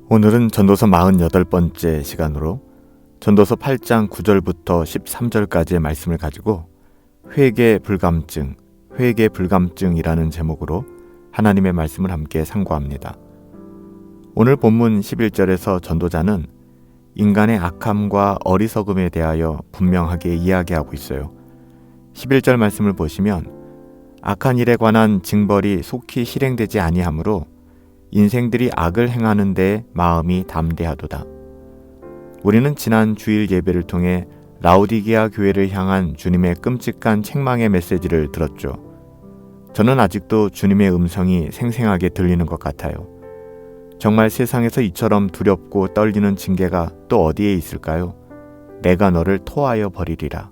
오늘은 전도서 48번째 시간으로 전도서 8장 9절부터 13절까지의 말씀을 가지고 회개 불감증이라는 제목으로 하나님의 말씀을 함께 상고합니다. 오늘 본문 11절에서 전도자는 인간의 악함과 어리석음에 대하여 분명하게 이야기하고 있어요. 11절 말씀을 보시면 악한 일에 관한 징벌이 속히 실행되지 아니하므로 인생들이 악을 행하는 데 마음이 담대하도다. 우리는 지난 주일 예배를 통해 라오디게아 교회를 향한 주님의 끔찍한 책망의 메시지를 들었죠. 저는 아직도 주님의 음성이 생생하게 들리는 것 같아요. 정말 세상에서 이처럼 두렵고 떨리는 징계가 또 어디에 있을까요? 내가 너를 토하여 버리리라.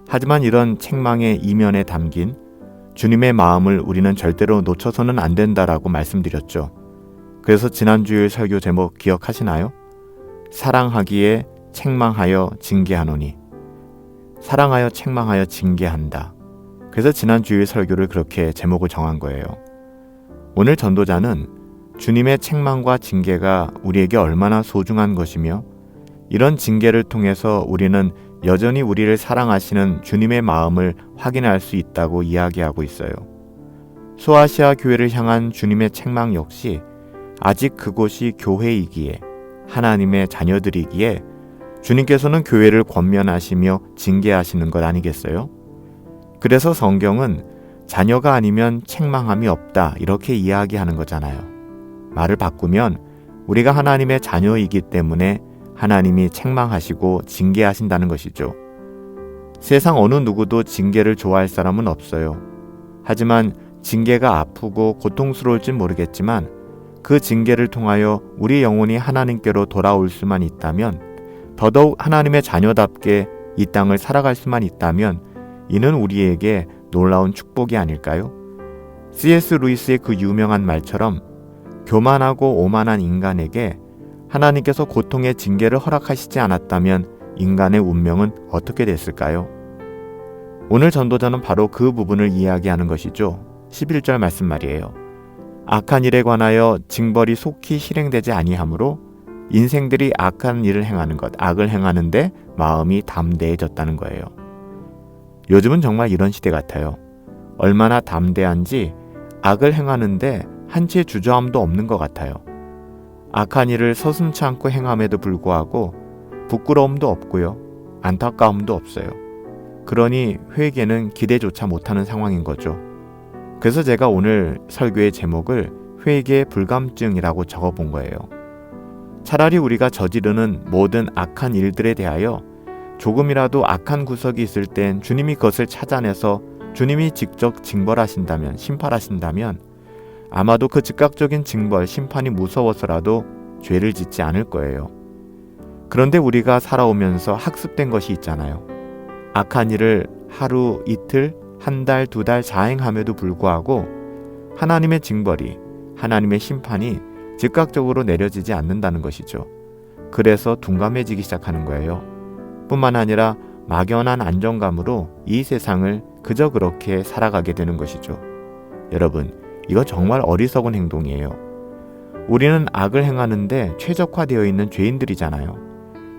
하지만 이런 책망의 이면에 담긴 주님의 마음을 우리는 절대로 놓쳐서는 안 된다라고 말씀드렸죠. 그래서 지난주일 설교 제목 기억하시나요? 사랑하기에 책망하여 징계하노니. 사랑하여 책망하여 징계한다. 그래서 지난주일 설교를 그렇게 제목을 정한 거예요. 오늘 전도자는 주님의 책망과 징계가 우리에게 얼마나 소중한 것이며 이런 징계를 통해서 우리는 여전히 우리를 사랑하시는 주님의 마음을 확인할 수 있다고 이야기하고 있어요. 소아시아 교회를 향한 주님의 책망 역시 아직 그곳이 교회이기에 하나님의 자녀들이기에 주님께서는 교회를 권면하시며 징계하시는 것 아니겠어요? 그래서 성경은 자녀가 아니면 책망함이 없다 이렇게 이야기하는 거잖아요. 말을 바꾸면 우리가 하나님의 자녀이기 때문에 하나님이 책망하시고 징계하신다는 것이죠. 세상 어느 누구도 징계를 좋아할 사람은 없어요. 하지만 징계가 아프고 고통스러울진 모르겠지만 그 징계를 통하여 우리 영혼이 하나님께로 돌아올 수만 있다면, 더더욱 하나님의 자녀답게 이 땅을 살아갈 수만 있다면 이는 우리에게 놀라운 축복이 아닐까요? C.S. 루이스의 그 유명한 말처럼 교만하고 오만한 인간에게 하나님께서 고통의 징계를 허락하시지 않았다면 인간의 운명은 어떻게 됐을까요? 오늘 전도자는 바로 그 부분을 이야기하는 것이죠. 11절 말씀 말이에요. 악한 일에 관하여 징벌이 속히 실행되지 아니하므로 인생들이 악한 일을 행하는 것, 악을 행하는데 마음이 담대해졌다는 거예요. 요즘은 정말 이런 시대 같아요. 얼마나 담대한지 악을 행하는데 한치의 주저함도 없는 것 같아요. 악한 일을 서슴지 않고 행함에도 불구하고 부끄러움도 없고요. 안타까움도 없어요. 그러니 회개는 기대조차 못하는 상황인 거죠. 그래서 제가 오늘 설교의 제목을 회개 불감증이라고 적어본 거예요. 차라리 우리가 저지르는 모든 악한 일들에 대하여 조금이라도 악한 구석이 있을 땐 주님이 그것을 찾아내서 주님이 직접 징벌하신다면, 심판하신다면 아마도 그 즉각적인 징벌, 심판이 무서워서라도 죄를 짓지 않을 거예요. 그런데 우리가 살아오면서 학습된 것이 있잖아요. 악한 일을 하루, 이틀, 한 달, 두 달 자행함에도 불구하고 하나님의 징벌이, 하나님의 심판이 즉각적으로 내려지지 않는다는 것이죠. 그래서 둔감해지기 시작하는 거예요. 뿐만 아니라 막연한 안정감으로 이 세상을 그저 그렇게 살아가게 되는 것이죠. 여러분, 이거 정말 어리석은 행동이에요. 우리는 악을 행하는데 최적화되어 있는 죄인들이잖아요.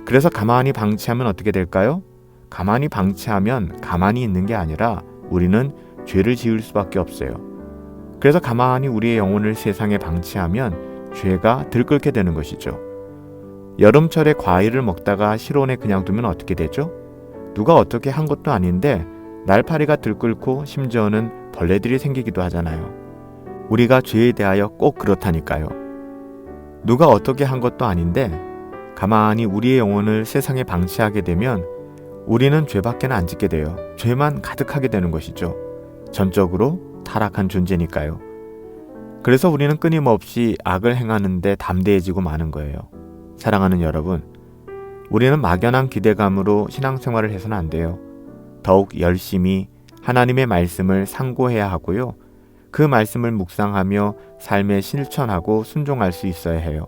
그래서 가만히 방치하면 어떻게 될까요? 가만히 방치하면 가만히 있는 게 아니라 우리는 죄를 지을 수밖에 없어요. 그래서 가만히 우리의 영혼을 세상에 방치하면 죄가 들끓게 되는 것이죠. 여름철에 과일을 먹다가 실온에 그냥 두면 어떻게 되죠? 누가 어떻게 한 것도 아닌데 날파리가 들끓고 심지어는 벌레들이 생기기도 하잖아요. 우리가 죄에 대하여 꼭 그렇다니까요. 누가 어떻게 한 것도 아닌데 가만히 우리의 영혼을 세상에 방치하게 되면 우리는 죄밖에 안 짓게 돼요. 죄만 가득하게 되는 것이죠. 전적으로 타락한 존재니까요. 그래서 우리는 끊임없이 악을 행하는데 담대해지고 마는 거예요. 사랑하는 여러분, 우리는 막연한 기대감으로 신앙생활을 해서는 안 돼요. 더욱 열심히 하나님의 말씀을 상고해야 하고요. 그 말씀을 묵상하며 삶에 실천하고 순종할 수 있어야 해요.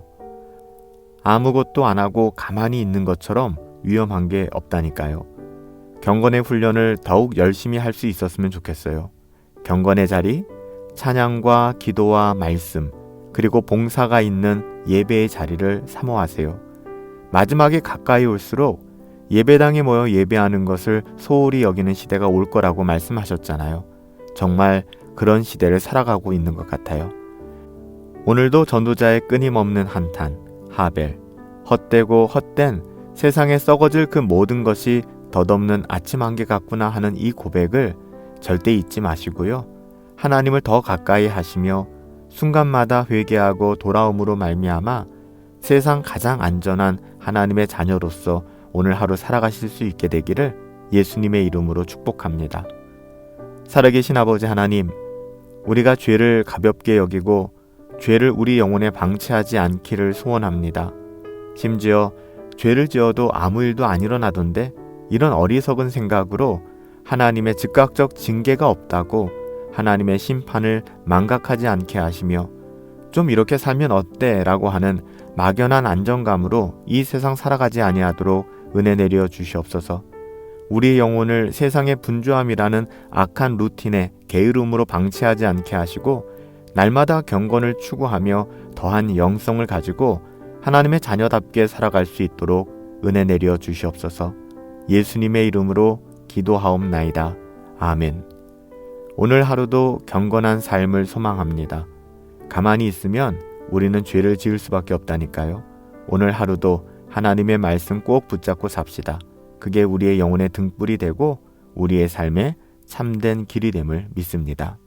아무것도 안 하고 가만히 있는 것처럼 위험한 게 없다니까요. 경건의 훈련을 더욱 열심히 할 수 있었으면 좋겠어요. 경건의 자리, 찬양과 기도와 말씀, 그리고 봉사가 있는 예배의 자리를 사모하세요. 마지막에 가까이 올수록 예배당에 모여 예배하는 것을 소홀히 여기는 시대가 올 거라고 말씀하셨잖아요. 정말 그런 시대를 살아가고 있는 것 같아요. 오늘도 전도자의 끊임없는 한탄, 하벨, 헛되고 헛된 세상에 썩어질 그 모든 것이 덧없는 아침 안개 같구나 하는 이 고백을 절대 잊지 마시고요. 하나님을 더 가까이 하시며 순간마다 회개하고 돌아옴으로 말미암아 세상 가장 안전한 하나님의 자녀로서 오늘 하루 살아가실 수 있게 되기를 예수님의 이름으로 축복합니다. 살아계신 아버지 하나님, 우리가 죄를 가볍게 여기고 죄를 우리 영혼에 방치하지 않기를 소원합니다. 심지어 죄를 지어도 아무 일도 안 일어나던데 이런 어리석은 생각으로 하나님의 즉각적 징계가 없다고 하나님의 심판을 망각하지 않게 하시며 좀 이렇게 살면 어때? 라고 하는 막연한 안정감으로 이 세상 살아가지 아니하도록 은혜 내려 주시옵소서. 우리 영혼을 세상의 분주함이라는 악한 루틴에 게으름으로 방치하지 않게 하시고 날마다 경건을 추구하며 더한 영성을 가지고 하나님의 자녀답게 살아갈 수 있도록 은혜 내려 주시옵소서. 예수님의 이름으로 기도하옵나이다. 아멘. 오늘 하루도 경건한 삶을 소망합니다. 가만히 있으면 우리는 죄를 지을 수밖에 없다니까요. 오늘 하루도 하나님의 말씀 꼭 붙잡고 삽시다. 그게 우리의 영혼의 등불이 되고 우리의 삶의 참된 길이 됨을 믿습니다.